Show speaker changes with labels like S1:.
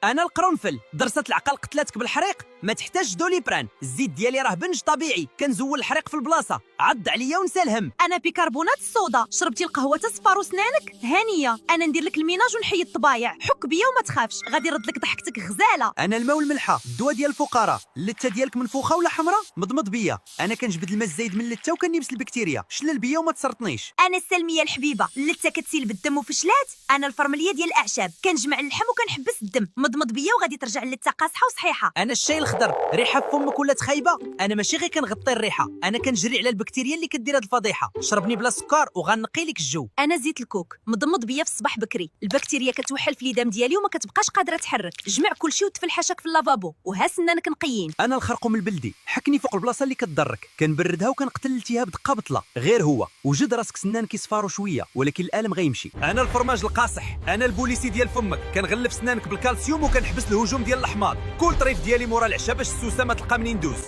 S1: انا القرنفل، درسة العقل قتلاتك بالحريق، ما تحتاج دوليبران، الزيت ديالي راه بنج طبيعي، كنزول الحريق في البلاصه، عض عليا ونسى الهم.
S2: انا بيكربونات الصودا، شربتي القهوه تصفر سنانك هانيه. انا ندير لك الميناج ونحيد الطبايع، حك بيا وما تخافش، غادي يرد لك ضحكتك غزاله.
S1: انا الماء والملحه، الدواء ديال الفقراء، اللته ديالك منفوخه ولا حمراء، مضمض بيا، انا كنجبد الماء الزايد من اللته وكنيبس البكتيريا، شلل بيا وما تسرطنيش.
S2: انا السلميه الحبيبه، اللته كتسيل بالدم وفشلات. انا الفرمليه ديال الاعشاب، كنجمع اللحم وكنحبس الدم، مضمض بيا وغادي ترجع اللته قاصحه وصحيحه.
S1: انا الشاي الخضر، ريحه في فمك ولات خايبه، انا ماشي غير كنغطي الريحه، انا كنجري على البكتيريا اللي كدير هاد الفضيحه، شربني بلا سكر وغنقي لك الجو.
S2: انا زيت الكوك، مضمض بيا في الصباح بكري، البكتيريا كتوحل في اليدام ديالي وما كتبقاش قادره تحرك، جمع كلشي وتفل حاشاك في اللافابو وها سنانك نقيين.
S1: انا الخرقوم البلدي، حكني فوق البلاصه اللي كتضرك، كنبردها وكنقتل الالتهاب دقه بطله، غير هو وجد راسك سنان كيصفاروا شويه ولكن الالم غيمشي. انا الفرماج القاصح، انا البوليسي ديال فمك، كنغلف سنانك بالكالسيوم وكنحبس الهجوم ديال الاحماض، كل طريف ديالي مورا العشاء باش السوسه ما تلقى منين دوز.